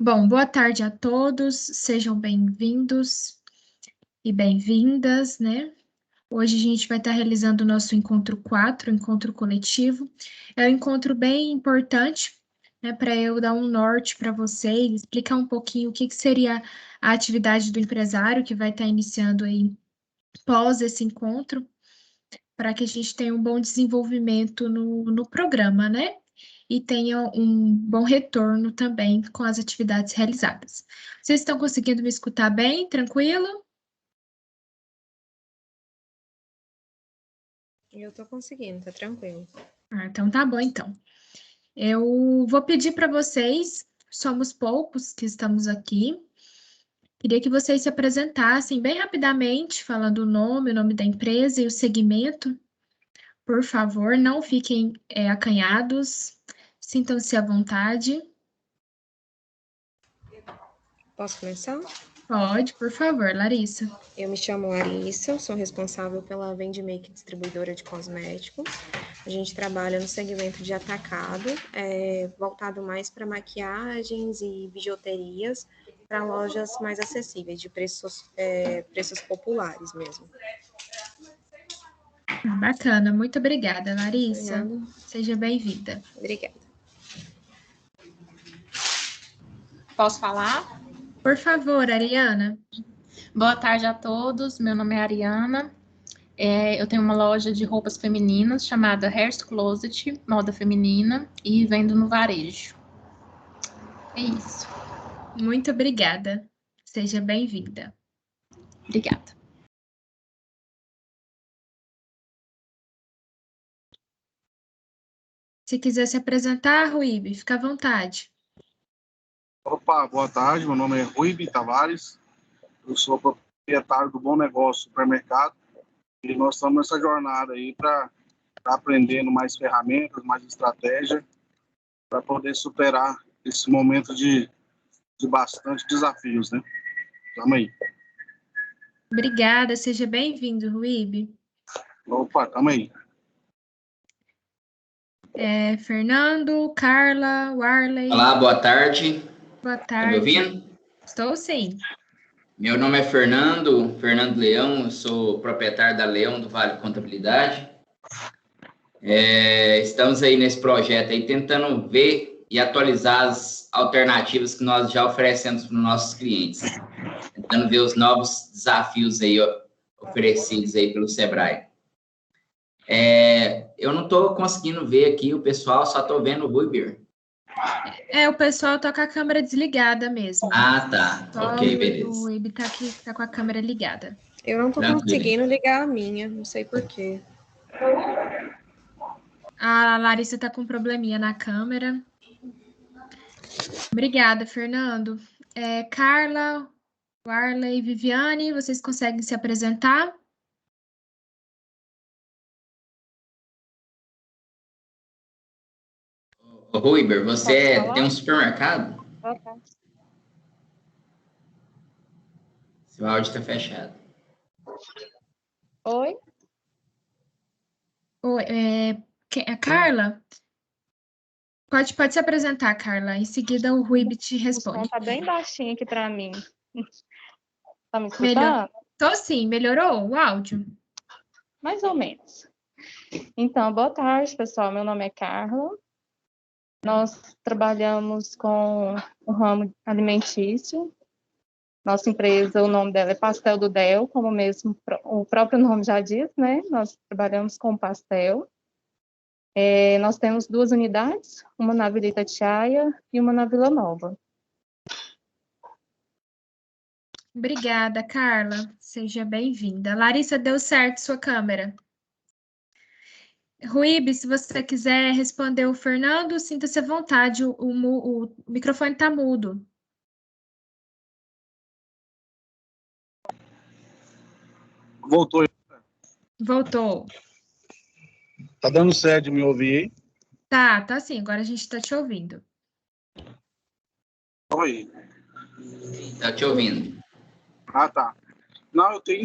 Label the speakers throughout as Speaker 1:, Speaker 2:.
Speaker 1: Bom, boa tarde a todos, sejam bem-vindos e bem-vindas, né? Hoje a gente vai estar realizando o nosso encontro 4, encontro coletivo. É um encontro bem importante, né, para eu dar um norte para vocês, explicar um pouquinho o que seria a atividade do empresário que vai estar iniciando aí pós esse encontro, para que a gente tenha um bom desenvolvimento no programa, né? E tenha um bom retorno também com as atividades realizadas. Vocês estão conseguindo me escutar bem? Tranquilo?
Speaker 2: Eu estou conseguindo, tá tranquilo.
Speaker 1: Então tá bom, então. Eu vou pedir para vocês, somos poucos que estamos aqui, queria que vocês se apresentassem bem rapidamente, falando o nome da empresa e o segmento. Por favor, não fiquem acanhados, sintam-se à vontade.
Speaker 2: Posso começar?
Speaker 1: Pode, por favor, Larissa.
Speaker 2: Eu me chamo Larissa, sou responsável pela Vendimake Distribuidora de Cosméticos. A gente trabalha no segmento de atacado, voltado mais para maquiagens e bijuterias, para lojas mais acessíveis, de preços populares mesmo.
Speaker 1: Bacana, muito obrigada, Larissa.
Speaker 2: Nada.
Speaker 1: Seja bem-vinda.
Speaker 2: Obrigada.
Speaker 3: Posso falar?
Speaker 1: Por favor, Ariana.
Speaker 3: Boa tarde a todos, meu nome é Ariana. Eu tenho uma loja de roupas femininas chamada Hair's Closet, moda feminina, e vendo no varejo. É isso.
Speaker 1: Muito obrigada. Seja bem-vinda.
Speaker 3: Obrigada.
Speaker 1: Se quiser se apresentar, Ruíbe, fica à vontade.
Speaker 4: Opa, boa tarde, meu nome é Ruíbe Tavares, eu sou proprietário do Bom Negócio Supermercado e nós estamos nessa jornada aí para aprendendo mais ferramentas, mais estratégia para poder superar esse momento de bastante desafios, né? Tamo aí.
Speaker 1: Obrigada, seja bem-vindo, Ruíbe.
Speaker 4: Opa, tamo aí.
Speaker 1: Fernando, Carla, Warley.
Speaker 5: Olá, boa tarde.
Speaker 1: Boa
Speaker 5: Tá
Speaker 1: tarde.
Speaker 5: me ouvindo?
Speaker 1: Estou sim.
Speaker 5: Meu nome é Fernando Leão, eu sou proprietário da Leão do Vale Contabilidade. Estamos aí nesse projeto aí tentando ver e atualizar as alternativas que nós já oferecemos para os nossos clientes. Tentando ver os novos desafios aí oferecidos aí pelo Sebrae. Eu não estou conseguindo ver aqui o pessoal, só estou vendo o Ruiber.
Speaker 1: O pessoal tá com a câmera desligada mesmo.
Speaker 5: Ah, tá.
Speaker 1: Só
Speaker 5: Ok, beleza.
Speaker 1: O Ruíbe tá aqui, tá com a câmera ligada.
Speaker 2: Eu não estou conseguindo ligar a minha, não sei por quê.
Speaker 1: A Larissa tá com um probleminha na câmera. Obrigada, Fernando. Carla, Warley, Viviane, vocês conseguem se apresentar?
Speaker 5: Ruiber, você tem um supermercado?
Speaker 6: Okay.
Speaker 5: Seu áudio está fechado.
Speaker 6: Oi?
Speaker 1: Oi, Carla? Pode se apresentar, Carla. Em seguida, o Ruíbe te
Speaker 6: O som
Speaker 1: responde.
Speaker 6: tá bem baixinho aqui para mim. Tá me escutando?
Speaker 1: Tô sim, melhorou o áudio?
Speaker 6: Mais ou menos. Então, boa tarde, pessoal. Meu nome é Carla. Nós trabalhamos com o ramo alimentício. Nossa empresa, o nome dela é Pastel do Del, como mesmo o próprio nome já diz, né? Nós trabalhamos com pastel. Nós temos 2 unidades, uma na Vila Itatiaia e uma na Vila Nova.
Speaker 1: Obrigada, Carla. Seja bem-vinda. Larissa, deu certo sua câmera? Ruíbe, se você quiser responder o Fernando, sinta-se à vontade. O microfone está mudo.
Speaker 4: Voltou.
Speaker 1: Voltou.
Speaker 4: Tá dando certo de me ouvir aí?
Speaker 1: Tá sim. Agora a gente está te ouvindo.
Speaker 4: Oi.
Speaker 5: Tá te ouvindo.
Speaker 4: Ah, tá. Não, eu tenho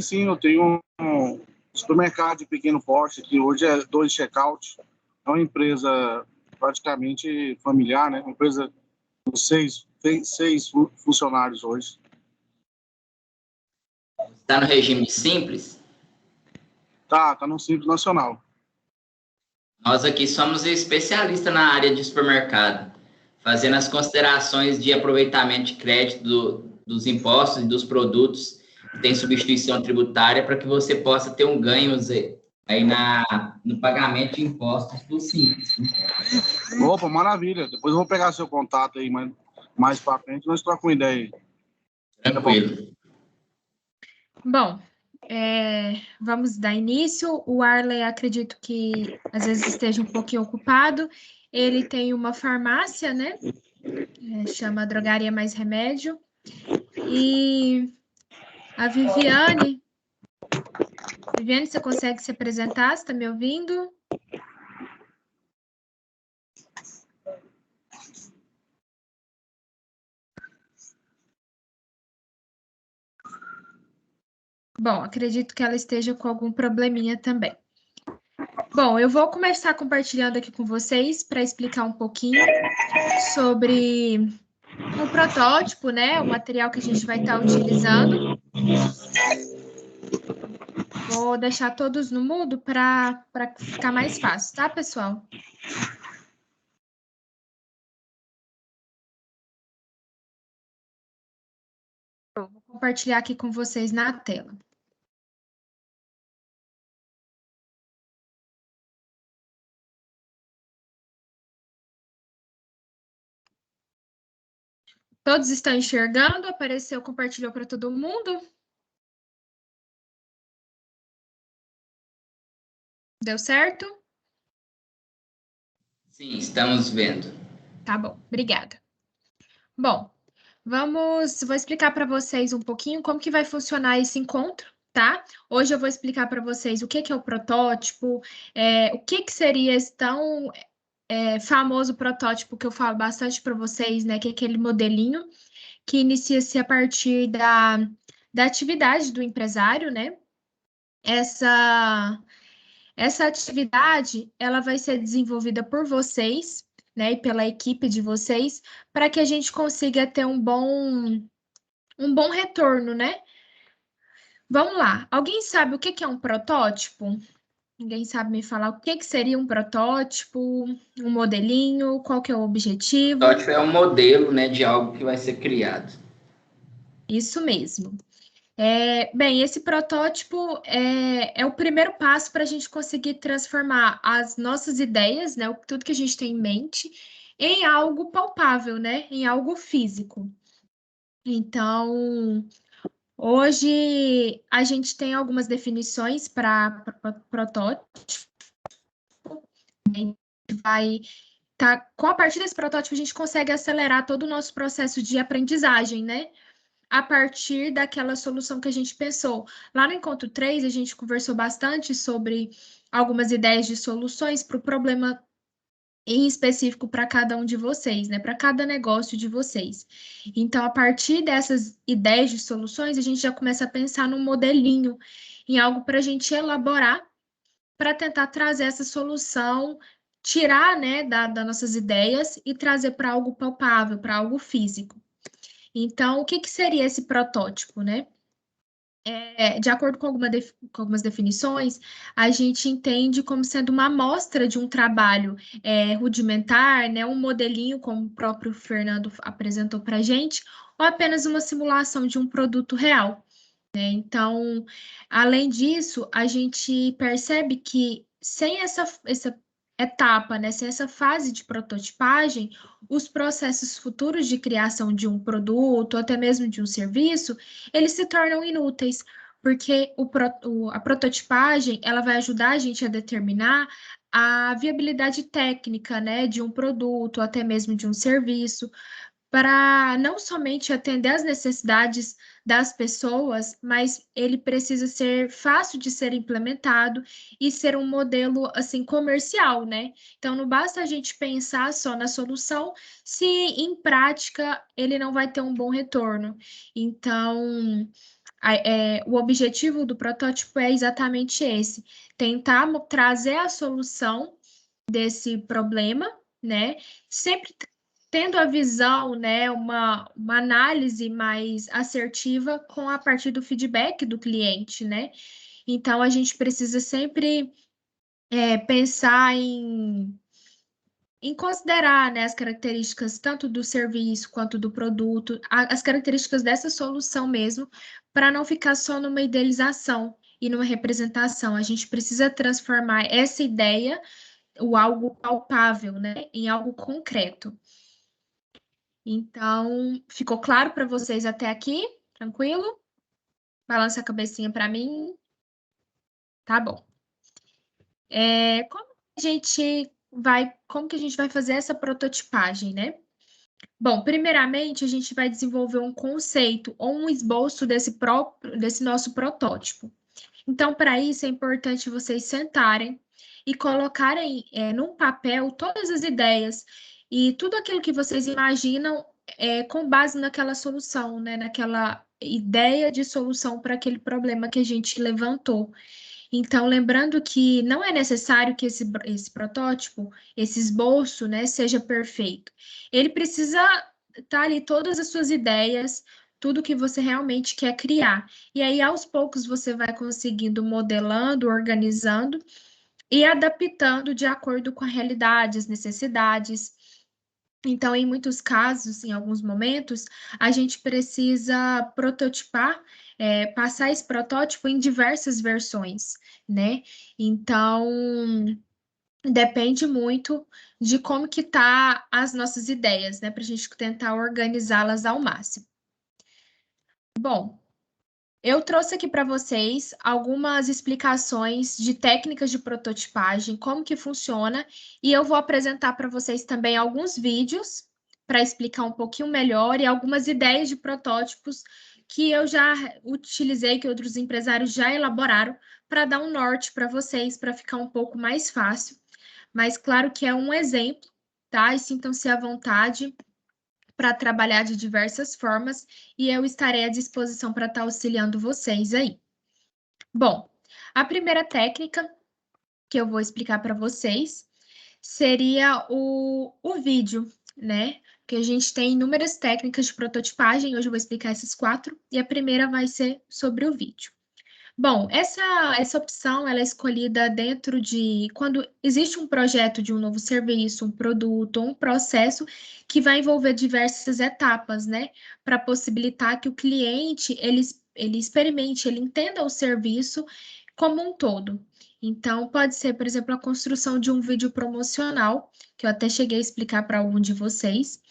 Speaker 4: um supermercado de pequeno porte, que hoje é 2 check-out. É uma empresa praticamente familiar, né? Uma empresa com 6 6 funcionários hoje.
Speaker 5: Está no regime simples?
Speaker 4: Tá no Simples Nacional.
Speaker 5: Nós aqui somos especialistas na área de supermercado, fazendo as considerações de aproveitamento de crédito dos impostos e dos produtos que têm substituição tributária para que você possa ter um ganho aí no pagamento de impostos do Simples.
Speaker 4: Opa, maravilha. Depois eu vou pegar seu contato aí, mas mais para frente nós trocamos uma ideia aí.
Speaker 5: Tranquilo.
Speaker 1: Bom, vamos dar início. O Arley, acredito que às vezes esteja um pouquinho ocupado. Ele tem uma farmácia, né? Chama Drogaria Mais Remédio. E a Viviane, você consegue se apresentar? Você está me ouvindo? Bom, acredito que ela esteja com algum probleminha também. Bom, eu vou começar compartilhando aqui com vocês para explicar um pouquinho sobre o protótipo, né? O material que a gente vai estar utilizando. Vou deixar todos no mudo para ficar mais fácil, tá, pessoal? Eu vou compartilhar aqui com vocês na tela. Todos estão enxergando? Apareceu, compartilhou para todo mundo? Deu certo?
Speaker 5: Sim, estamos vendo.
Speaker 1: Tá bom, obrigada. Bom, vou explicar para vocês um pouquinho como que vai funcionar esse encontro, tá? Hoje eu vou explicar para vocês o que é o protótipo, o que seria esse tão famoso protótipo que eu falo bastante para vocês, né? Que é aquele modelinho que inicia-se a partir da atividade do empresário, né? Essa atividade, ela vai ser desenvolvida por vocês, né, e pela equipe de vocês, para que a gente consiga ter um bom retorno, né? Vamos lá. Alguém sabe o que é um protótipo? Ninguém sabe me falar o que seria um protótipo, um modelinho, qual que é o objetivo?
Speaker 5: O protótipo é um modelo, né, de algo que vai ser criado.
Speaker 1: Isso mesmo. Bem, esse protótipo é o primeiro passo para a gente conseguir transformar as nossas ideias, né, tudo que a gente tem em mente, em algo palpável, né, em algo físico. Então, hoje a gente tem algumas definições para protótipo. A partir desse protótipo, a gente consegue acelerar todo o nosso processo de aprendizagem, né? A partir daquela solução que a gente pensou. Lá no Encontro 3, a gente conversou bastante sobre algumas ideias de soluções para o problema em específico para cada um de vocês, né? Para cada negócio de vocês. Então, a partir dessas ideias de soluções, a gente já começa a pensar num modelinho, em algo para a gente elaborar, para tentar trazer essa solução, tirar, né, das nossas ideias e trazer para algo palpável, para algo físico. Então, o que seria esse protótipo, né? De acordo com algumas definições, a gente entende como sendo uma amostra de um trabalho rudimentar, né? Um modelinho, como o próprio Fernando apresentou para a gente, ou apenas uma simulação de um produto real, né? Então, além disso, a gente percebe que sem essa etapa, né, sem essa fase de prototipagem, os processos futuros de criação de um produto, ou até mesmo de um serviço, eles se tornam inúteis, porque a prototipagem, ela vai ajudar a gente a determinar a viabilidade técnica, né, de um produto, ou até mesmo de um serviço, para não somente atender às necessidades das pessoas, mas ele precisa ser fácil de ser implementado e ser um modelo assim comercial, né? Então não basta a gente pensar só na solução se em prática ele não vai ter um bom retorno. Então o objetivo do protótipo é exatamente esse: tentar trazer a solução desse problema, né? Sempre tendo a visão, né, uma análise mais assertiva a partir do feedback do cliente, né? Então, a gente precisa sempre pensar em considerar, né, as características tanto do serviço quanto do produto, as características dessa solução mesmo, para não ficar só numa idealização e numa representação. A gente precisa transformar essa ideia, o algo palpável, né, em algo concreto. Então, ficou claro para vocês até aqui? Tranquilo? Balança a cabecinha para mim. Tá bom. Como que a gente vai fazer essa prototipagem, né? Bom, primeiramente, a gente vai desenvolver um conceito ou um esboço desse nosso protótipo. Então, para isso, é importante vocês sentarem e colocarem num papel todas as ideias e tudo aquilo que vocês imaginam com base naquela solução, né? Naquela ideia de solução para aquele problema que a gente levantou. Então, lembrando que não é necessário que esse protótipo, esse esboço, né, seja perfeito. Ele precisa estar ali todas as suas ideias, tudo que você realmente quer criar. E aí, aos poucos, você vai conseguindo modelando, organizando e adaptando de acordo com a realidade, as necessidades. Então, em muitos casos, em alguns momentos, a gente precisa prototipar, passar esse protótipo em diversas versões, né? Então, depende muito de como que tá as nossas ideias, né? Para a gente tentar organizá-las ao máximo. Bom, eu trouxe aqui para vocês algumas explicações de técnicas de prototipagem, como que funciona, e eu vou apresentar para vocês também alguns vídeos para explicar um pouquinho melhor e algumas ideias de protótipos que eu já utilizei, que outros empresários já elaboraram, para dar um norte para vocês, para ficar um pouco mais fácil. Mas claro que é um exemplo, tá? E sintam-se à vontade para trabalhar de diversas formas e eu estarei à disposição para estar auxiliando vocês aí. Bom, a primeira técnica que eu vou explicar para vocês seria o vídeo, né? Que a gente tem inúmeras técnicas de prototipagem, hoje eu vou explicar essas 4, e a primeira vai ser sobre o vídeo. Bom, essa opção ela é escolhida dentro de quando existe um projeto de um novo serviço, um produto ou um processo que vai envolver diversas etapas, né? Para possibilitar que o cliente ele experimente, ele entenda o serviço como um todo. Então, pode ser, por exemplo, a construção de um vídeo promocional, que eu até cheguei a explicar para algum de vocês,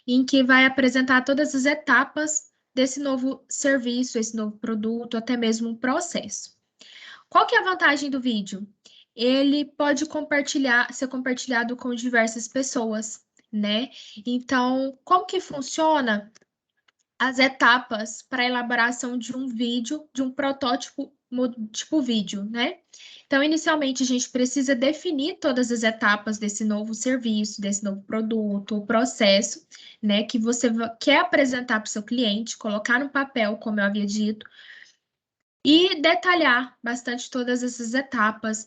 Speaker 1: em que vai apresentar todas as etapas desse novo serviço, esse novo produto, até mesmo um processo. Qual que é a vantagem do vídeo? Ele pode ser compartilhado com diversas pessoas, né? Então, como que funciona as etapas para a elaboração de um vídeo, de um protótipo tipo vídeo, né? Então, inicialmente, a gente precisa definir todas as etapas desse novo serviço, desse novo produto, o processo, né, que você quer apresentar para o seu cliente, colocar no papel, como eu havia dito, e detalhar bastante todas essas etapas,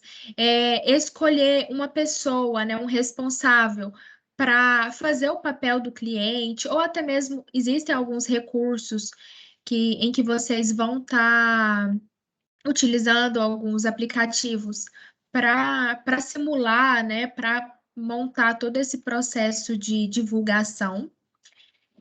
Speaker 1: escolher uma pessoa, né, um responsável para fazer o papel do cliente, ou até mesmo existem alguns recursos em que vocês vão estar utilizando alguns aplicativos para simular, né, para montar todo esse processo de divulgação.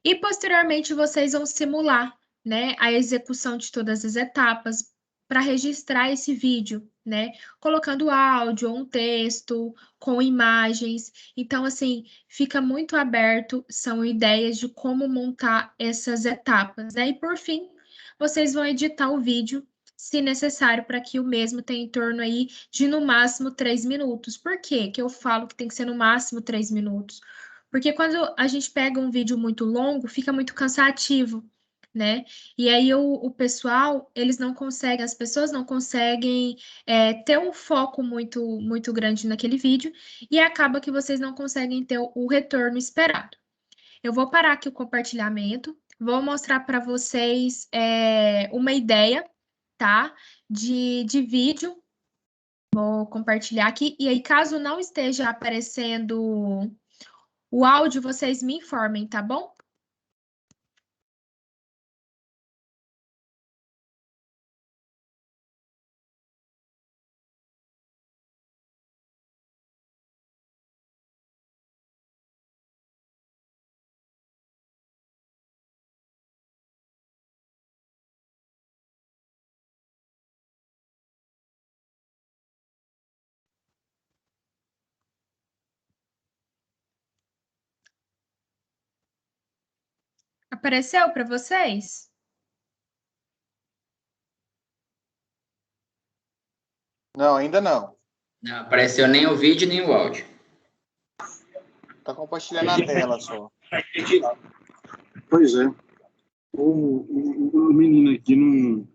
Speaker 1: E posteriormente vocês vão simular, né, a execução de todas as etapas para registrar esse vídeo, né, colocando áudio ou um texto com imagens. Então, assim, fica muito aberto, são ideias de como montar essas etapas, né? E por fim, vocês vão editar o vídeo, se necessário, para que o mesmo tenha em torno aí de no máximo 3 minutos. Por quê que eu falo que tem que ser no máximo 3 minutos? Porque quando a gente pega um vídeo muito longo, fica muito cansativo, né? E aí o pessoal, eles não conseguem, as pessoas não conseguem ter um foco muito grande naquele vídeo e acaba que vocês não conseguem ter o retorno esperado. Eu vou parar aqui o compartilhamento, vou mostrar para vocês uma ideia, tá? De vídeo. Vou compartilhar aqui. E aí, caso não esteja aparecendo O áudio vocês me informem, tá bom? Apareceu para vocês?
Speaker 7: Não, ainda não.
Speaker 5: Não apareceu nem o vídeo, nem o áudio.
Speaker 7: Tá compartilhando a tela só.
Speaker 4: Pois é. O menino aqui não...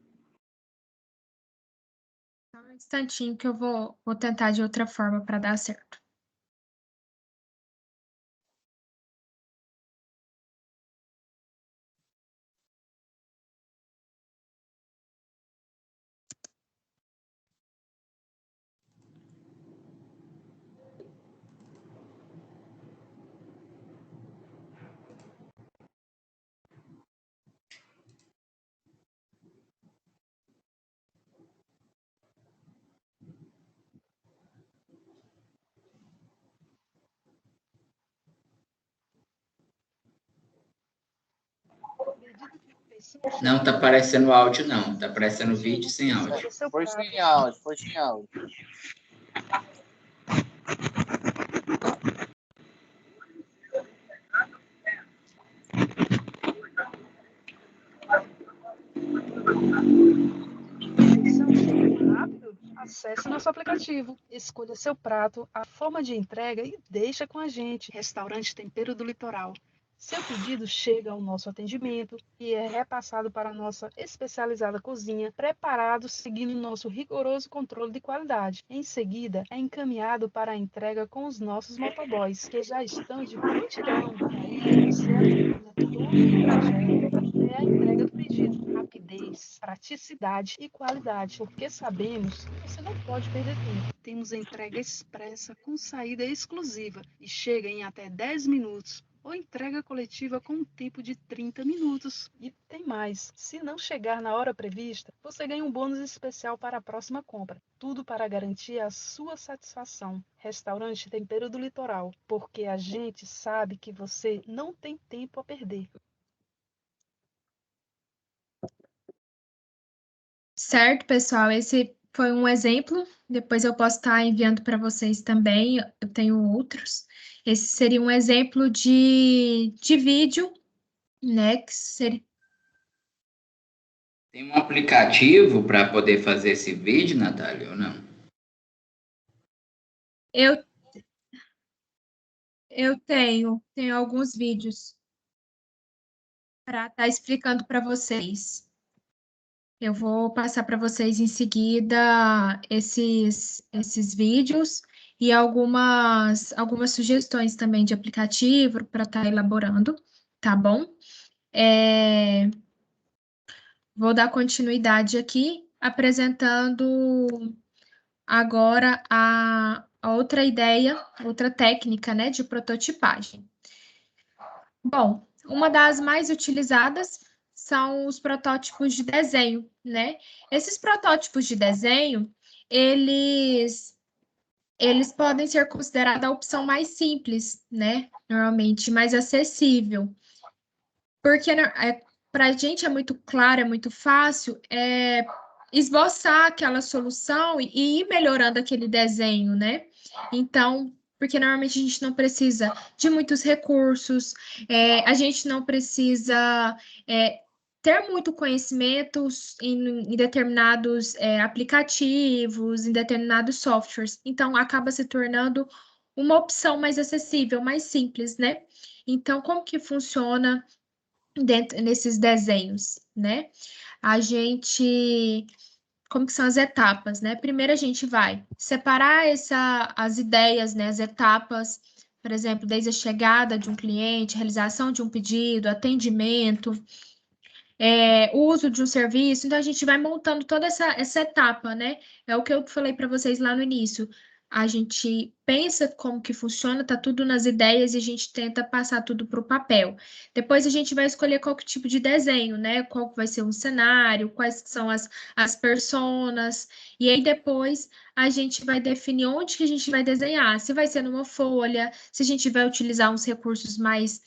Speaker 1: Só um instantinho que eu vou tentar de outra forma para dar certo.
Speaker 5: Não tá aparecendo áudio, não. Tá aparecendo vídeo sem áudio.
Speaker 7: Foi sem áudio, foi sem áudio.
Speaker 8: Rápido? Acesse nosso aplicativo, escolha seu prato, a forma de entrega e deixa com a gente. Restaurante Tempero do Litoral. Seu pedido chega ao nosso atendimento e é repassado para a nossa especializada cozinha, preparado seguindo nosso rigoroso controle de qualidade. Em seguida, é encaminhado para a entrega com os nossos motoboys, que já estão de prontidão. Aí você acompanha todo o trajeto até a entrega do pedido. Rapidez, praticidade e qualidade, porque sabemos que você não pode perder tempo. Temos entrega expressa com saída exclusiva e chega em até 10 minutos. Ou entrega coletiva com um tempo de 30 minutos. E tem mais, se não chegar na hora prevista, você ganha um bônus especial para a próxima compra. Tudo para garantir a sua satisfação. Restaurante Tempero do Litoral, porque a gente sabe que você não tem tempo a perder.
Speaker 1: Certo, pessoal, esse foi um exemplo. Depois eu posso estar enviando para vocês também. Eu tenho outros. Esse seria um exemplo de vídeo, né? Que seria...
Speaker 5: Tem um aplicativo para poder fazer esse vídeo, Natália, ou não?
Speaker 1: Eu tenho alguns vídeos para estar explicando para vocês. Eu vou passar para vocês em seguida esses vídeos e algumas sugestões também de aplicativo para estar elaborando, tá bom? Vou dar continuidade aqui, apresentando agora a outra ideia, outra técnica, né, de prototipagem. Bom, uma das mais utilizadas são os protótipos de desenho, né? Esses protótipos de desenho, eles podem ser considerados a opção mais simples, né? Normalmente mais acessível. Porque para a gente é muito claro, é muito fácil esboçar aquela solução e ir melhorando aquele desenho, né? Então, porque normalmente a gente não precisa de muitos recursos, a gente não precisa ter muito conhecimento em determinados aplicativos, em determinados softwares. Então, acaba se tornando uma opção mais acessível, mais simples, né? Então, como que funciona nesses desenhos, né? Como que são as etapas, né? Primeiro a gente vai separar as ideias, né? As etapas, por exemplo, desde a chegada de um cliente, realização de um pedido, atendimento, uso de um serviço. Então a gente vai montando toda essa etapa, né? É o que eu falei para vocês lá no início. a gente pensa como que funciona, tá tudo nas ideias e a gente tenta passar tudo para o papel. Depois a gente vai escolher qual que tipo de desenho, né? Qual que vai ser um cenário, quais são as personas, e aí depois a gente vai definir onde que a gente vai desenhar, se vai ser numa folha, se a gente vai utilizar uns recursos mais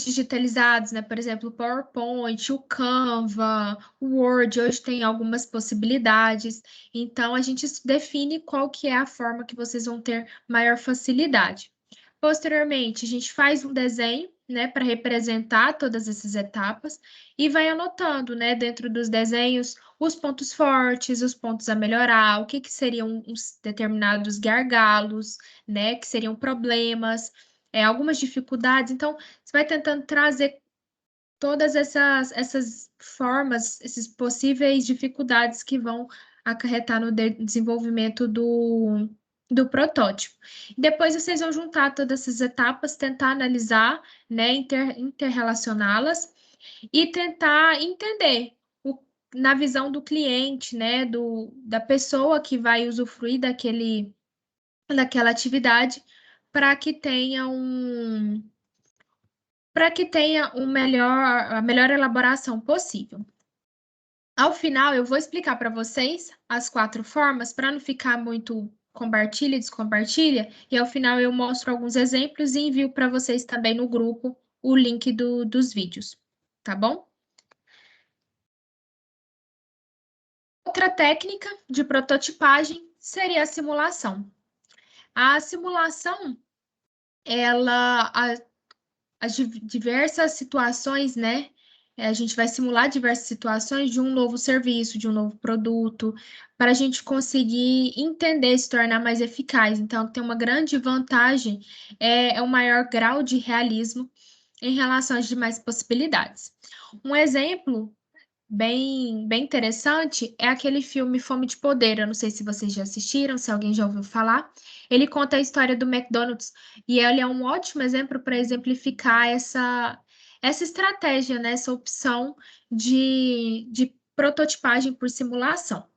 Speaker 1: digitalizados, né? Por exemplo, o PowerPoint, o Canva, o Word, hoje tem algumas possibilidades. Então, a gente define qual que é a forma que vocês vão ter maior facilidade. Posteriormente, a gente faz um desenho, né, para representar todas essas etapas e vai anotando, né, dentro dos desenhos, os pontos fortes, os pontos a melhorar, o que que seriam os determinados gargalos, né, que seriam problemas, algumas dificuldades. Então, você vai tentando trazer todas essas formas, esses possíveis dificuldades que vão acarretar no desenvolvimento do protótipo. Depois vocês vão juntar todas essas etapas, tentar analisar, né, interrelacioná-las e tentar entender na visão do cliente, né, da pessoa que vai usufruir daquela atividade, para que tenha a melhor elaboração possível. Ao final, eu vou explicar para vocês as 4 formas, para não ficar muito compartilha, descompartilha, e ao final eu mostro alguns exemplos e envio para vocês também no grupo o link dos vídeos, tá bom? Outra técnica de prototipagem seria a simulação. A simulação, as diversas situações, né? A gente vai simular diversas situações de um novo serviço, de um novo produto, para a gente conseguir entender, se tornar mais eficaz. Então, tem uma grande vantagem, o maior grau de realismo em relação às demais possibilidades. Um exemplo bem interessante é aquele filme Fome de Poder. Eu não sei se vocês já assistiram, se alguém já ouviu falar. Ele conta a história do McDonald's e ele é um ótimo exemplo para exemplificar essa estratégia, né, essa opção de prototipagem por simulação.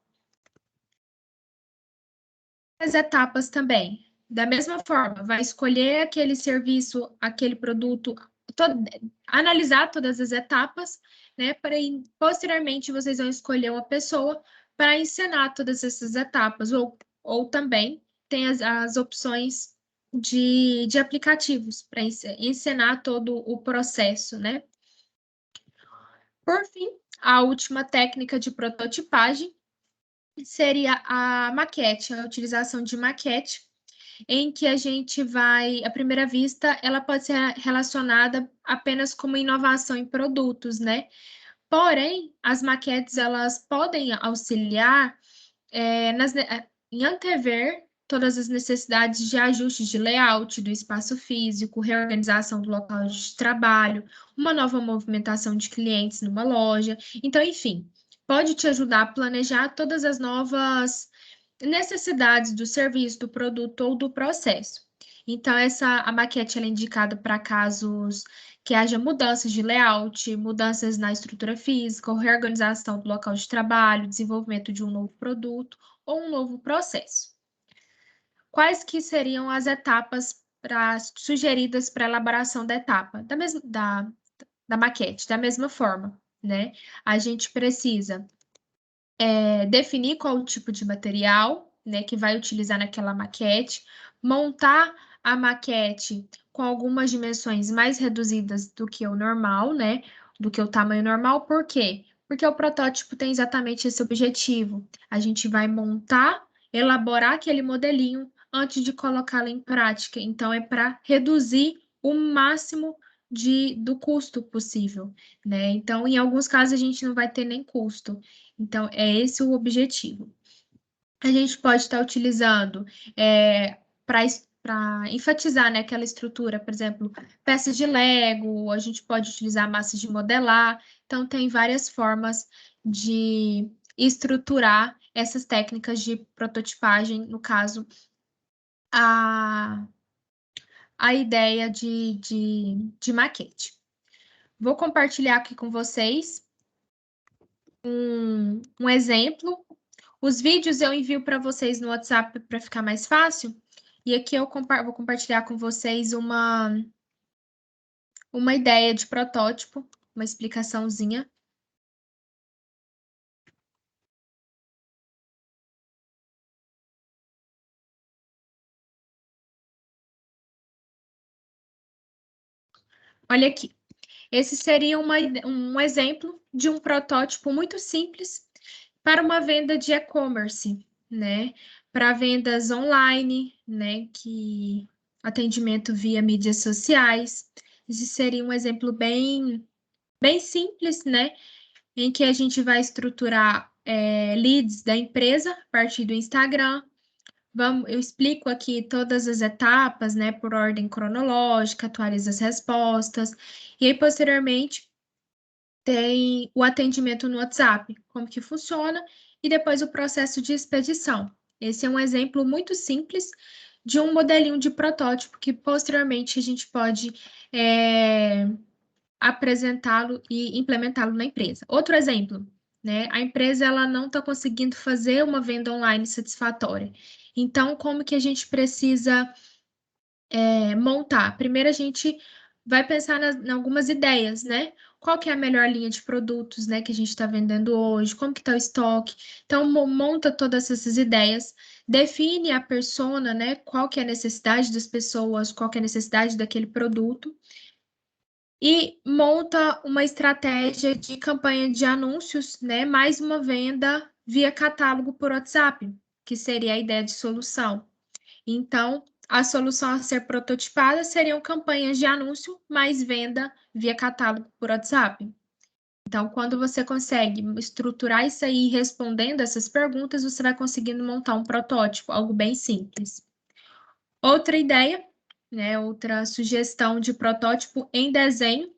Speaker 1: As etapas também. Da mesma forma, vai escolher aquele serviço, aquele produto, analisar todas as etapas, né? Posteriormente, vocês vão escolher uma pessoa para ensinar todas essas etapas, ou também tem as opções de aplicativos para ensinar todo o processo, né? Por fim, a última técnica de prototipagem seria a maquete, a utilização de maquete, em que a gente vai, à primeira vista, ela pode ser relacionada apenas como inovação em produtos, né? Porém, as maquetes, elas podem auxiliar em antever todas as necessidades de ajustes de layout do espaço físico, reorganização do local de trabalho, uma nova movimentação de clientes numa loja. Então, enfim, pode te ajudar a planejar todas as novas necessidades do serviço, do produto ou do processo. Então, a maquete ela é indicada para casos que haja mudanças de layout, mudanças na estrutura física, ou reorganização do local de trabalho, desenvolvimento de um novo produto ou um novo processo. Quais que seriam as etapas sugeridas para a elaboração da etapa? Da maquete, da mesma forma, né? A gente precisa definir qual o tipo de material, né, que vai utilizar naquela maquete, montar a maquete com algumas dimensões mais reduzidas do que o normal, né, do que o tamanho normal. Por quê? Porque o protótipo tem exatamente esse objetivo. A gente vai montar, elaborar aquele modelinho antes de colocá-lo em prática. Então, é para reduzir o máximo do custo possível, né? Então, em alguns casos, a gente não vai ter nem custo. Então, é esse o objetivo. A gente pode estar utilizando para enfatizar, né, aquela estrutura, por exemplo, peças de Lego, a gente pode utilizar massas de modelar. Então, tem várias formas de estruturar essas técnicas de prototipagem, no caso, a ideia de maquete. Vou compartilhar aqui com vocês um exemplo Os vídeos eu envio para vocês no WhatsApp para ficar mais fácil. E aqui eu vou compartilhar com vocês uma ideia de protótipo, uma explicaçãozinha. Olha aqui. Esse seria um exemplo de um protótipo muito simples para uma venda de e-commerce, né? Para vendas online, né? Que atendimento via mídias sociais. Esse seria um exemplo bem simples, né? Em que a gente vai estruturar leads da empresa a partir do Instagram. Eu explico aqui todas as etapas, né, por ordem cronológica, atualizo as respostas, e aí, posteriormente, tem o atendimento no WhatsApp, como que funciona, e depois o processo de expedição. Esse é um exemplo muito simples de um modelinho de protótipo que, posteriormente, a gente pode apresentá-lo e implementá-lo na empresa. Outro exemplo, né? A empresa ela não está conseguindo fazer uma venda online satisfatória. Então, como que a gente precisa montar? Primeiro, a gente vai pensar em algumas ideias, né? Qual que é a melhor linha de produtos, né, que a gente está vendendo hoje? Como que está o estoque? Então, monta todas essas ideias, define a persona, né? Qual que é a necessidade das pessoas, qual que é a necessidade daquele produto, e monta uma estratégia de campanha de anúncios, né? Mais uma venda via catálogo por WhatsApp, que seria a ideia de solução. Então, a solução a ser prototipada seriam campanhas de anúncio mais venda via catálogo por WhatsApp. Então, quando você consegue estruturar isso aí respondendo essas perguntas, você vai conseguindo montar um protótipo, algo bem simples. Outra ideia, né, outra sugestão de protótipo em desenho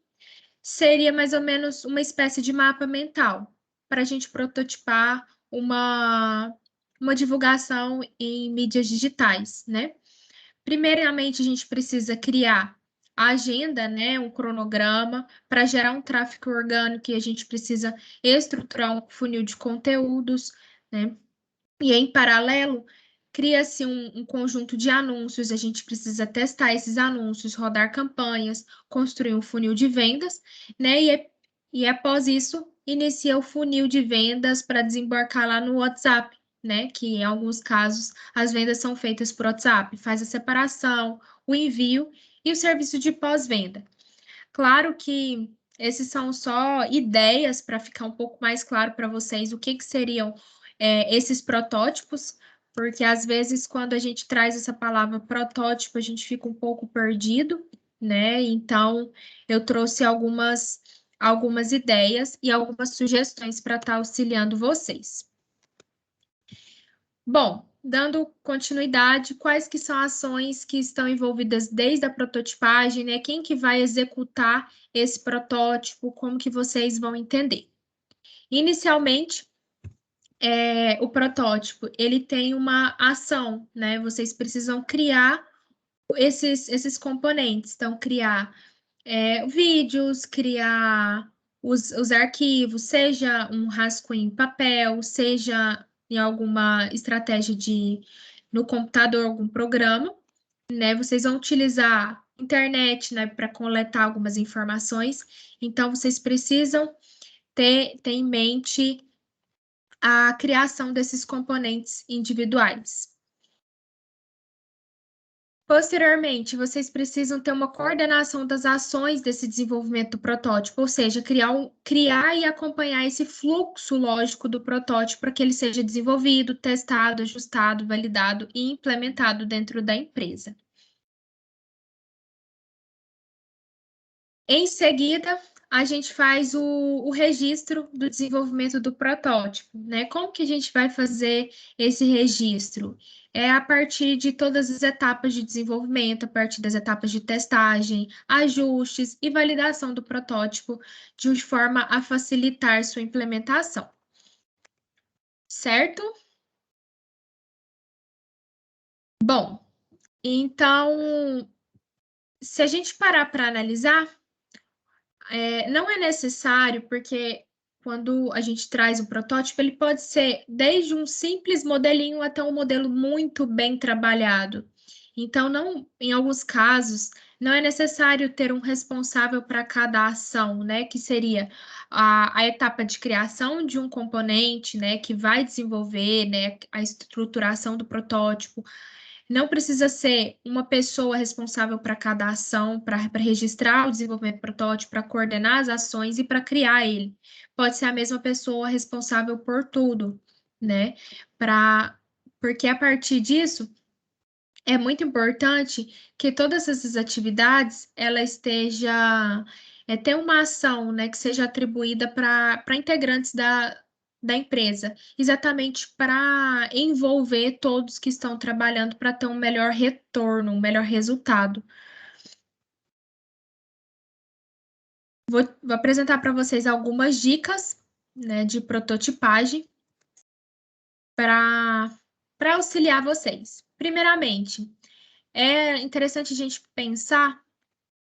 Speaker 1: seria mais ou menos uma espécie de mapa mental para a gente prototipar uma divulgação em mídias digitais, né? Primeiramente, a gente precisa criar a agenda, né, um cronograma para gerar um tráfego orgânico, e a gente precisa estruturar um funil de conteúdos, né? E em paralelo, cria-se um conjunto de anúncios, a gente precisa testar esses anúncios, rodar campanhas, construir um funil de vendas, né? E após isso, inicia o funil de vendas para desembarcar lá no WhatsApp, né? Que em alguns casos as vendas são feitas por WhatsApp, faz a separação, o envio e o serviço de pós-venda. Claro que esses são só ideias para ficar um pouco mais claro para vocês o que seriam esses protótipos, porque às vezes quando a gente traz essa palavra protótipo, a gente fica um pouco perdido, né? Então, eu trouxe algumas ideias e algumas sugestões para estar auxiliando vocês. Bom, dando continuidade, quais que são ações que estão envolvidas desde a prototipagem, né? Quem que vai executar esse protótipo, como que vocês vão entender? Inicialmente, o protótipo, ele tem uma ação, né? Vocês precisam criar esses componentes. Então, criar vídeos, criar os arquivos, seja um rascunho em papel, seja em alguma estratégia no computador, algum programa, né? Vocês vão utilizar internet, né, para coletar algumas informações. Então, vocês precisam ter em mente a criação desses componentes individuais. Posteriormente, vocês precisam ter uma coordenação das ações desse desenvolvimento do protótipo, ou seja, criar e acompanhar esse fluxo lógico do protótipo para que ele seja desenvolvido, testado, ajustado, validado e implementado dentro da empresa. Em seguida, a gente faz o registro do desenvolvimento do protótipo, né? Como que a gente vai fazer esse registro? É a partir de todas as etapas de desenvolvimento, a partir das etapas de testagem, ajustes e validação do protótipo, de forma a facilitar sua implementação. Certo? Bom, então, se a gente parar para analisar, não é necessário, porque quando a gente traz o protótipo, ele pode ser desde um simples modelinho até um modelo muito bem trabalhado. Então, não, em alguns casos, não é necessário ter um responsável para cada ação, né? Que seria a etapa de criação de um componente, né? Que vai desenvolver, né? A estruturação do protótipo. Não precisa ser uma pessoa responsável para cada ação, para registrar o desenvolvimento do protótipo, para coordenar as ações e para criar ele. Pode ser a mesma pessoa responsável por tudo, né? Porque a partir disso é muito importante que todas essas atividades ela esteja ter uma ação, né, que seja atribuída para integrantes da empresa, exatamente para envolver todos que estão trabalhando para ter um melhor retorno, um melhor resultado. Vou apresentar para vocês algumas dicas, né, de prototipagem para auxiliar vocês. Primeiramente, é interessante a gente pensar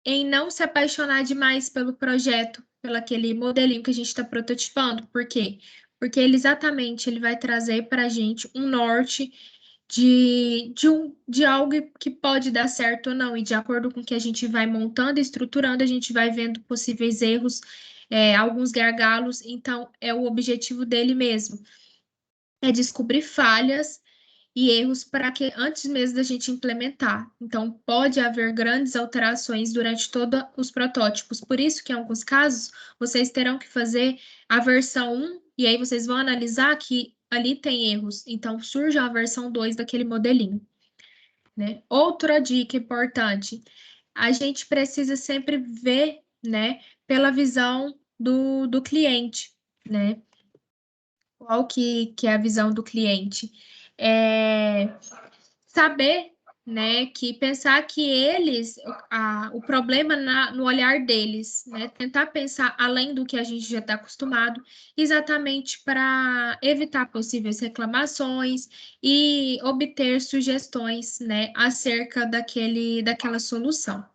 Speaker 1: em não se apaixonar demais pelo projeto, pelo aquele modelinho que a gente está prototipando. Por quê? Porque ele exatamente ele vai trazer para a gente um norte de algo que pode dar certo ou não, e de acordo com o que a gente vai montando e estruturando, a gente vai vendo possíveis erros, alguns gargalos, então é o objetivo dele mesmo, é descobrir falhas e erros para que antes mesmo da gente implementar. Então, pode haver grandes alterações durante todos os protótipos. Por isso que, em alguns casos, vocês terão que fazer a versão 1 e aí vocês vão analisar que ali tem erros. Então, surge a versão 2 daquele modelinho, né? Outra dica importante, a gente precisa sempre ver, né, pela visão do cliente, né? Qual que é a visão do cliente? Saber, né, que pensar que eles, o problema no olhar deles, né, tentar pensar além do que a gente já está acostumado, exatamente para evitar possíveis reclamações e obter sugestões, né, acerca daquela solução.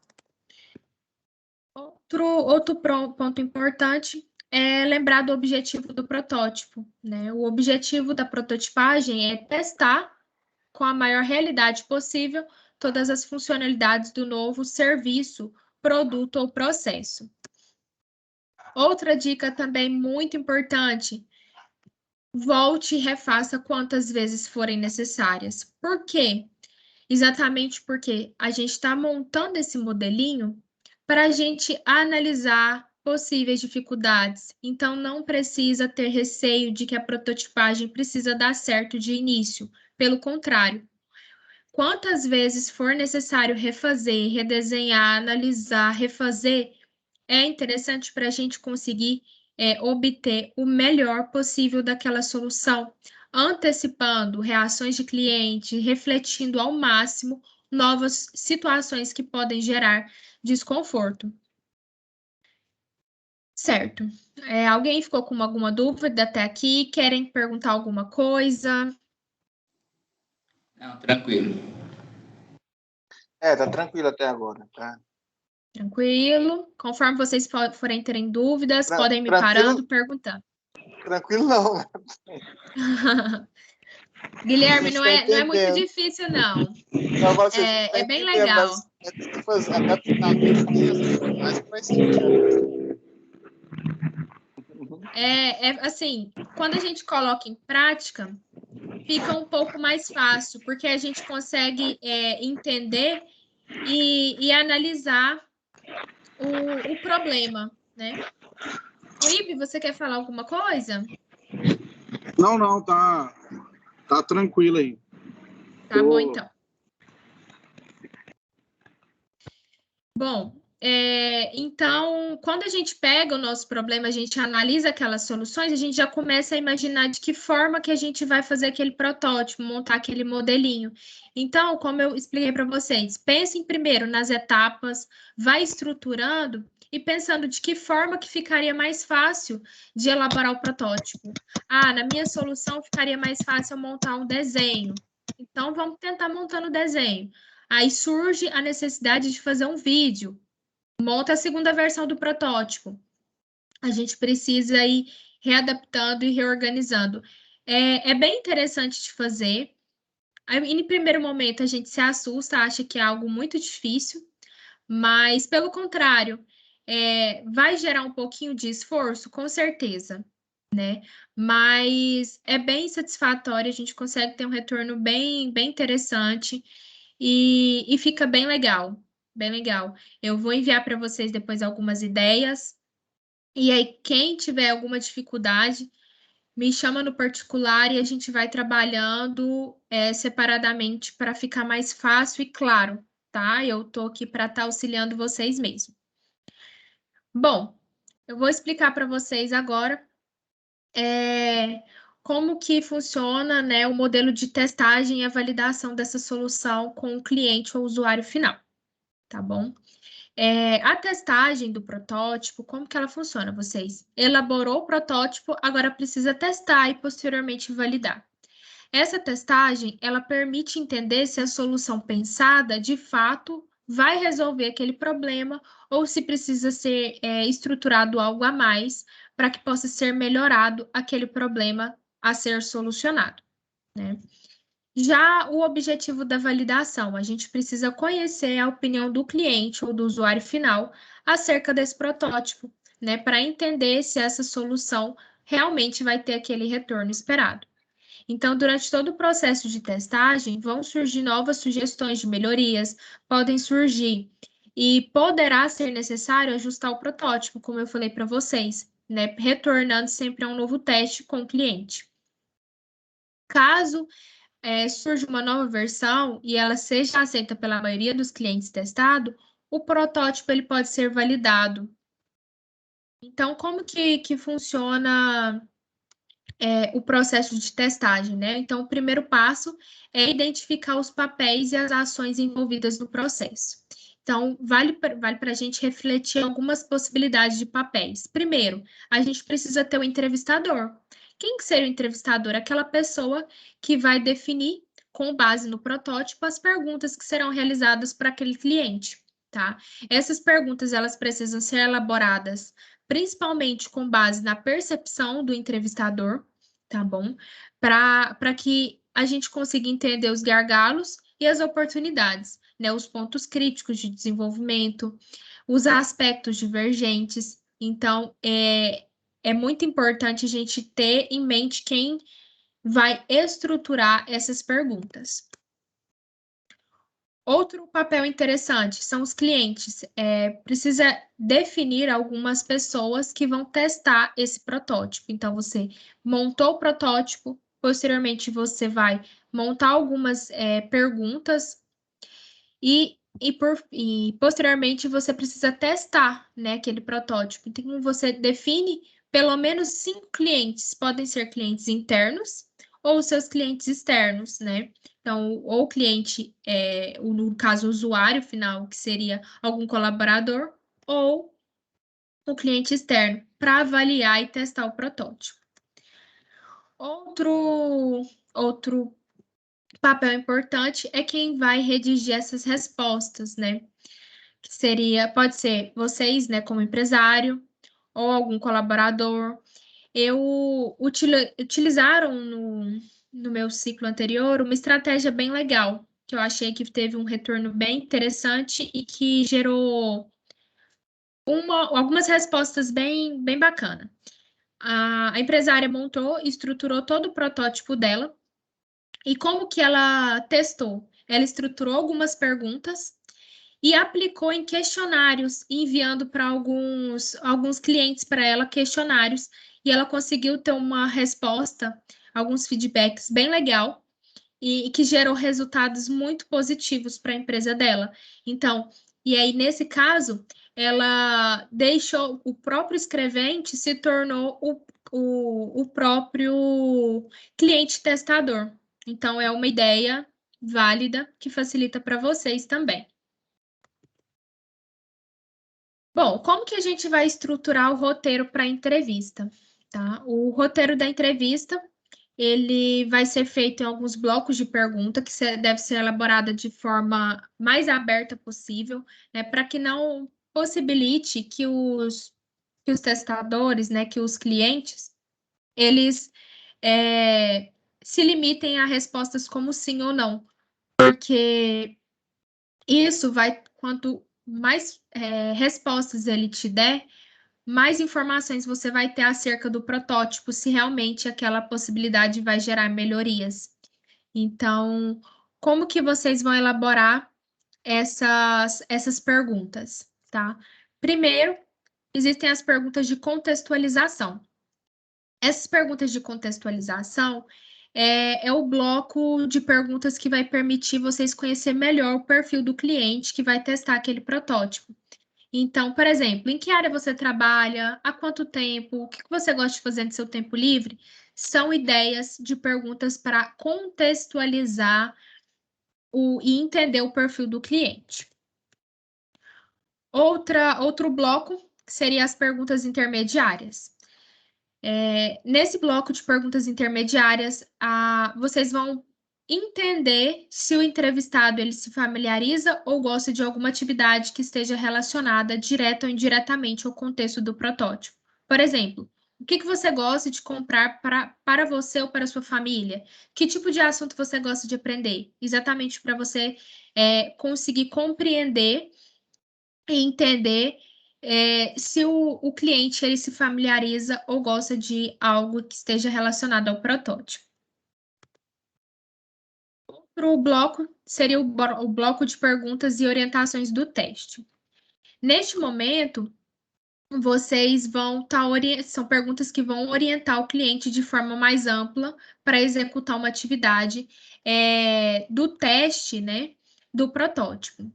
Speaker 1: Outro ponto importante é lembrar do objetivo do protótipo, né? O objetivo da prototipagem é testar com a maior realidade possível todas as funcionalidades do novo serviço, produto ou processo. Outra dica também muito importante: volte e refaça quantas vezes forem necessárias. Por quê? Exatamente porque a gente está montando esse modelinho para a gente analisar possíveis dificuldades. Então, não precisa ter receio de que a prototipagem precisa dar certo de início. Pelo contrário, quantas vezes for necessário refazer, redesenhar, analisar, refazer, é interessante para a gente conseguir obter o melhor possível daquela solução, antecipando reações de cliente, refletindo ao máximo novas situações que podem gerar desconforto. Certo. Alguém ficou com alguma dúvida até aqui? Querem perguntar alguma coisa?
Speaker 5: Não, tranquilo.
Speaker 7: Tá tranquilo até agora, tá?
Speaker 1: Tranquilo. Conforme vocês forem terem dúvidas, podem me
Speaker 7: tranquilo,
Speaker 1: parando, perguntando.
Speaker 7: Tranquilo não.
Speaker 1: Guilherme, não é muito difícil, não. É bem legal.
Speaker 7: Mas tem que fazer, adaptar mesmo, mas vai ser.
Speaker 1: Assim, quando a gente coloca em prática, fica um pouco mais fácil, porque a gente consegue entender e analisar o problema, né? Felipe, você quer falar alguma coisa?
Speaker 4: Não, tá tranquilo aí.
Speaker 1: Tá bom, então. Bom, então, quando a gente pega o nosso problema, a gente analisa aquelas soluções, a gente já começa a imaginar de que forma que a gente vai fazer aquele protótipo, montar aquele modelinho. Então, como eu expliquei para vocês, pensem primeiro nas etapas, vai estruturando e pensando de que forma que ficaria mais fácil de elaborar o protótipo. Na minha solução ficaria mais fácil eu montar um desenho. Então, vamos tentar montando o desenho. Aí surge a necessidade de fazer um vídeo. Monta a segunda versão do protótipo. A gente precisa aí readaptando e reorganizando. É bem interessante de fazer. Aí, em primeiro momento, a gente se assusta, acha que é algo muito difícil, mas, pelo contrário, vai gerar um pouquinho de esforço, com certeza, né? Mas é bem satisfatório, a gente consegue ter um retorno bem, bem interessante e fica bem legal, bem legal. Eu vou enviar para vocês depois algumas ideias, e aí, quem tiver alguma dificuldade, me chama no particular e a gente vai trabalhando separadamente para ficar mais fácil e claro, tá? Eu tô aqui para estar auxiliando vocês mesmo. Bom, eu vou explicar para vocês agora como que funciona, né, o modelo de testagem e a validação dessa solução com o cliente ou usuário final, tá bom? A testagem do protótipo, como que ela funciona? Vocês elaborou o protótipo, agora precisa testar e posteriormente validar. Essa testagem, ela permite entender se a solução pensada, de fato, vai resolver aquele problema ou se precisa ser estruturado algo a mais para que possa ser melhorado aquele problema a ser solucionado, né? Já o objetivo da validação, a gente precisa conhecer a opinião do cliente ou do usuário final acerca desse protótipo, né, para entender se essa solução realmente vai ter aquele retorno esperado. Então, durante todo o processo de testagem, vão surgir novas sugestões de melhorias, podem surgir e poderá ser necessário ajustar o protótipo, como eu falei para vocês, né, retornando sempre a um novo teste com o cliente. Caso surge uma nova versão e ela seja aceita pela maioria dos clientes testados, o protótipo ele pode ser validado. Então, como que funciona o processo de testagem, né? Então, o primeiro passo é identificar os papéis e as ações envolvidas no processo. Então, vale para a gente refletir algumas possibilidades de papéis. Primeiro, a gente precisa ter um entrevistador. Quem que seria o entrevistador? Aquela pessoa que vai definir, com base no protótipo, as perguntas que serão realizadas para aquele cliente, tá? Essas perguntas, elas precisam ser elaboradas principalmente com base na percepção do entrevistador, tá bom? Para que a gente consiga entender os gargalos e as oportunidades, né? Os pontos críticos de desenvolvimento, os aspectos divergentes. Então, é muito importante a gente ter em mente quem vai estruturar essas perguntas. Outro papel interessante são os clientes. Precisa definir algumas pessoas que vão testar esse protótipo. Então, você montou o protótipo, posteriormente você vai montar algumas perguntas e posteriormente você precisa testar, né, aquele protótipo. Então, você define pelo menos 5 clientes, podem ser clientes internos ou seus clientes externos, né? Então, ou o cliente, no caso, o usuário final, que seria algum colaborador, ou o cliente externo, para avaliar e testar o protótipo. Outro papel importante é quem vai redigir essas respostas, né? Que pode ser vocês, né, como empresário, ou algum colaborador. Utilizaram no meu ciclo anterior uma estratégia bem legal, que eu achei que teve um retorno bem interessante e que gerou algumas respostas bem, bem bacanas. A empresária montou e estruturou todo o protótipo dela. E como que ela testou? Ela estruturou algumas perguntas e aplicou em questionários, enviando para alguns clientes para ela questionários, e ela conseguiu ter uma resposta, alguns feedbacks bem legal, e que gerou resultados muito positivos para a empresa dela. Então, e aí, nesse caso, ela deixou o próprio escrevente se tornou o próprio cliente testador. Então, é uma ideia válida que facilita para vocês também. Bom, como que a gente vai estruturar o roteiro para a entrevista? Tá? O roteiro da entrevista, ele vai ser feito em alguns blocos de pergunta, que deve ser elaborada de forma mais aberta possível, né, para que não possibilite que os testadores, né, que os clientes eles se limitem a respostas como sim ou não, porque isso vai, quanto mais respostas ele te der, mais informações você vai ter acerca do protótipo, se realmente aquela possibilidade vai gerar melhorias. Então, como que vocês vão elaborar essas perguntas, tá? Primeiro, existem as perguntas de contextualização. Essas perguntas de contextualização é o bloco de perguntas que vai permitir vocês conhecer melhor o perfil do cliente que vai testar aquele protótipo. Então, por exemplo, em que área você trabalha, há quanto tempo, o que você gosta de fazer no seu tempo livre? São ideias de perguntas para contextualizar e entender o perfil do cliente. Outro bloco seria as perguntas intermediárias. Nesse bloco de perguntas intermediárias, vocês vão entender se o entrevistado ele se familiariza ou gosta de alguma atividade que esteja relacionada direta ou indiretamente ao contexto do protótipo. Por exemplo, o que você gosta de comprar para você ou para sua família? Que tipo de assunto você gosta de aprender? Exatamente para você conseguir compreender e entender se o cliente ele se familiariza ou gosta de algo que esteja relacionado ao protótipo. Outro bloco seria o bloco de perguntas e orientações do teste. Neste momento, vocês vão são perguntas que vão orientar o cliente de forma mais ampla para executar uma atividade do teste, né, do protótipo.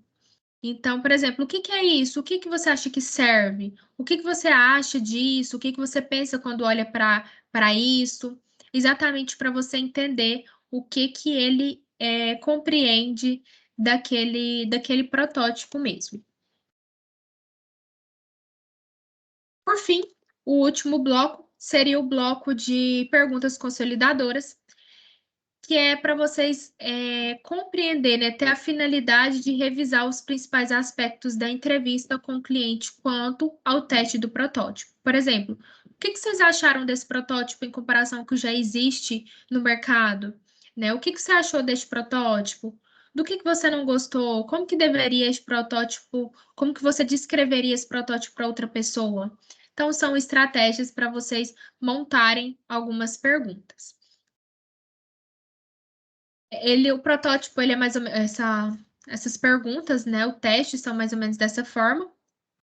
Speaker 1: Então, por exemplo, o que é isso? O que você acha que serve? O que você acha disso? O que você pensa quando olha para isso? Exatamente para você entender o que ele compreende daquele protótipo mesmo. Por fim, o último bloco seria o bloco de perguntas consolidadoras, que é para vocês compreender, né, ter a finalidade de revisar os principais aspectos da entrevista com o cliente quanto ao teste do protótipo. Por exemplo, o que vocês acharam desse protótipo em comparação com o que já existe no mercado? Né? O que você achou deste protótipo? Do que você não gostou? Como que deveria esse protótipo, como que você descreveria esse protótipo para outra pessoa? Então, são estratégias para vocês montarem algumas perguntas. O protótipo, ele é mais ou menos essas perguntas, né? O teste são mais ou menos dessa forma.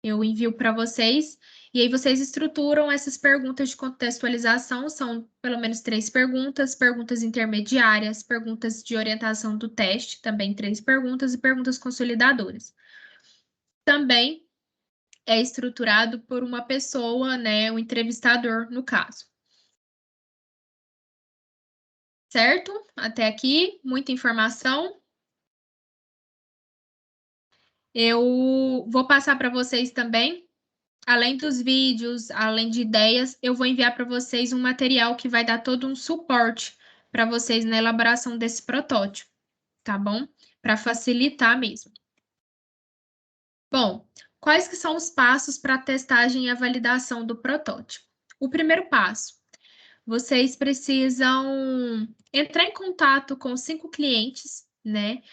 Speaker 1: Eu envio para vocês e aí vocês estruturam essas perguntas de contextualização. São pelo menos 3 perguntas, perguntas intermediárias, perguntas de orientação do teste, também 3 perguntas e perguntas consolidadoras. Também é estruturado por uma pessoa, né? O entrevistador, no caso. Certo? Até aqui, muita informação. Eu vou passar para vocês também, além dos vídeos, além de ideias, eu vou enviar para vocês um material que vai dar todo um suporte para vocês na elaboração desse protótipo, tá bom? Para facilitar mesmo. Bom, quais que são os passos para a testagem e a validação do protótipo? O primeiro passo, vocês precisam entrar em contato com 5 clientes, né?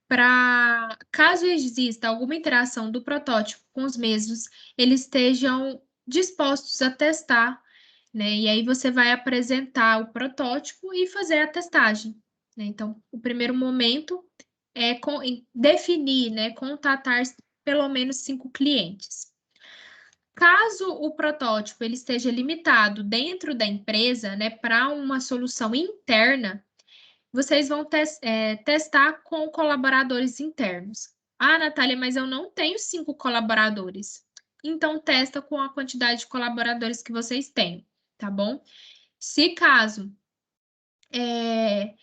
Speaker 1: Para, caso exista alguma interação do protótipo com os mesmos, eles estejam dispostos a testar, né? E aí você vai apresentar o protótipo e fazer a testagem, né? Então, o primeiro momento é definir, né? Contatar pelo menos 5 clientes. Caso o protótipo ele esteja limitado dentro da empresa, né, para uma solução interna, vocês vão testar com colaboradores internos. Ah, Natália, mas eu não tenho 5 colaboradores. Então, testa com a quantidade de colaboradores que vocês têm, tá bom? Se caso é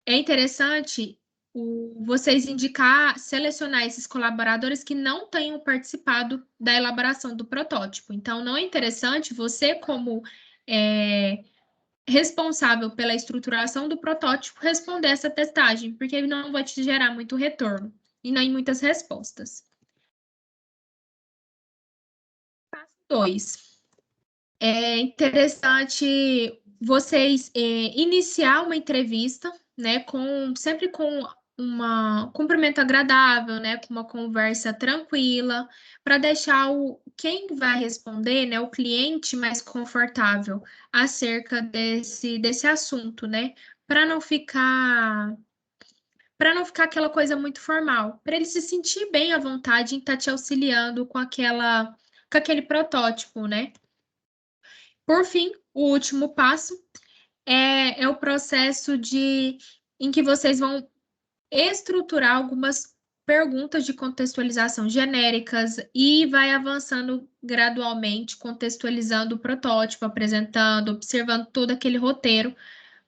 Speaker 1: interessante vocês selecionar esses colaboradores que não tenham participado da elaboração do protótipo. Então, não é interessante você, como responsável pela estruturação do protótipo, responder essa testagem, porque ele não vai te gerar muito retorno e nem muitas respostas. Passo 2. É interessante vocês iniciar uma entrevista, né, sempre com um cumprimento agradável, né, com uma conversa tranquila, para deixar quem vai responder, né, o cliente mais confortável acerca desse assunto, né, para não ficar aquela coisa muito formal, para ele se sentir bem à vontade em estar te auxiliando com aquele protótipo, né? Por fim, o último passo é o processo em que vocês vão estruturar algumas perguntas de contextualização genéricas e vai avançando gradualmente, contextualizando o protótipo, apresentando, observando todo aquele roteiro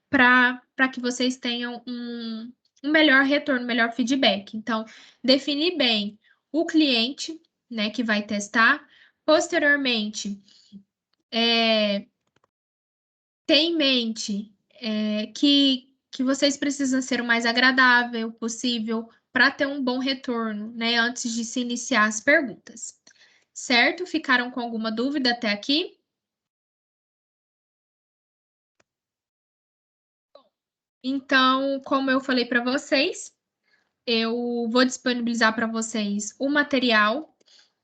Speaker 1: para que vocês tenham um melhor retorno, um melhor feedback. Então, definir bem o cliente, né, que vai testar. Posteriormente, ter em mente que vocês precisam ser o mais agradável possível para ter um bom retorno, né, antes de se iniciar as perguntas. Certo? Ficaram com alguma dúvida até aqui? Então, como eu falei para vocês, eu vou disponibilizar para vocês o material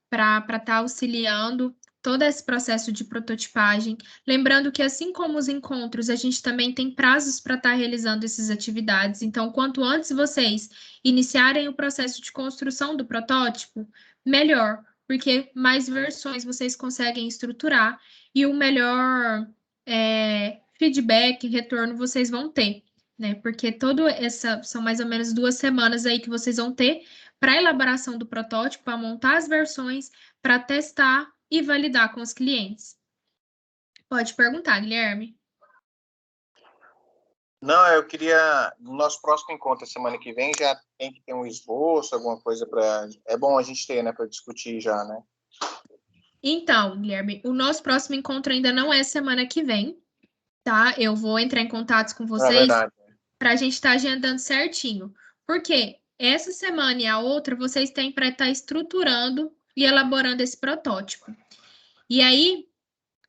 Speaker 1: para estar auxiliando todo esse processo de prototipagem. Lembrando que, assim como os encontros, a gente também tem prazos para estar realizando essas atividades. Então, quanto antes vocês iniciarem o processo de construção do protótipo, melhor, porque mais versões vocês conseguem estruturar e o melhor feedback, retorno vocês vão ter, né? Porque são mais ou menos 2 semanas aí que vocês vão ter para a elaboração do protótipo, para montar as versões, para testar e validar com os clientes. Pode perguntar, Guilherme.
Speaker 7: Não, eu queria, no nosso próximo encontro, semana que vem, já tem que ter um esboço, alguma coisa para... É bom a gente ter, né, para discutir já, né?
Speaker 1: Então, Guilherme, o nosso próximo encontro ainda não é semana que vem, tá? Eu vou entrar em contato com
Speaker 7: É
Speaker 1: vocês
Speaker 7: verdade.
Speaker 1: para a gente estar agendando certinho. Porque essa semana e a outra vocês têm para estar estruturando e elaborando esse protótipo. E aí,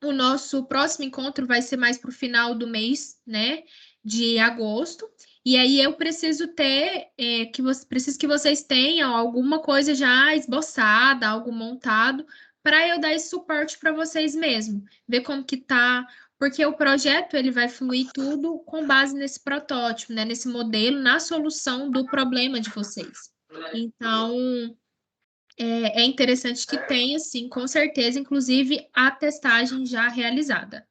Speaker 1: o nosso próximo encontro vai ser mais para o final do mês, né, de agosto. E aí eu preciso preciso que vocês tenham alguma coisa já esboçada, algo montado, para eu dar esse suporte para vocês mesmo, ver como que tá, porque o projeto ele vai fluir tudo com base nesse protótipo, né, nesse modelo, na solução do problema de vocês. Então, é interessante que tenha, sim, com certeza, inclusive a testagem já realizada.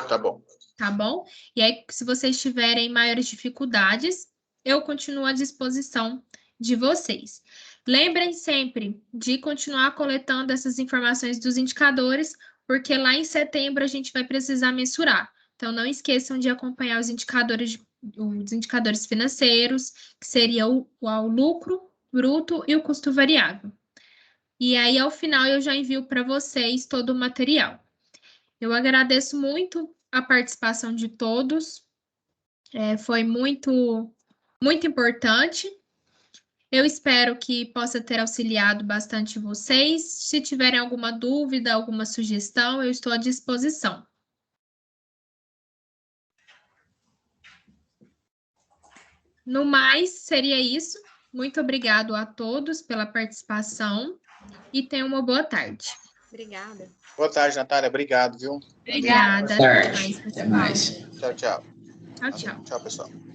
Speaker 7: Tá bom.
Speaker 1: Tá bom? E aí, se vocês tiverem maiores dificuldades, eu continuo à disposição de vocês. Lembrem sempre de continuar coletando essas informações dos indicadores, porque lá em setembro a gente vai precisar mensurar. Então, não esqueçam de acompanhar os indicadores financeiros, que seria o lucro bruto e o custo variável. E aí, ao final, eu já envio para vocês todo o material. Eu agradeço muito a participação de todos. Foi muito, muito importante. Eu espero que possa ter auxiliado bastante vocês. Se tiverem alguma dúvida, alguma sugestão, eu estou à disposição. No mais, seria isso. Muito obrigado a todos pela participação e tenham uma boa tarde.
Speaker 2: Obrigada.
Speaker 7: Boa tarde, Natália. Obrigado, viu?
Speaker 1: Obrigada.
Speaker 5: Boa tarde. Até mais.
Speaker 7: Tchau, tchau.
Speaker 1: Tchau, tchau.
Speaker 7: Tchau, pessoal.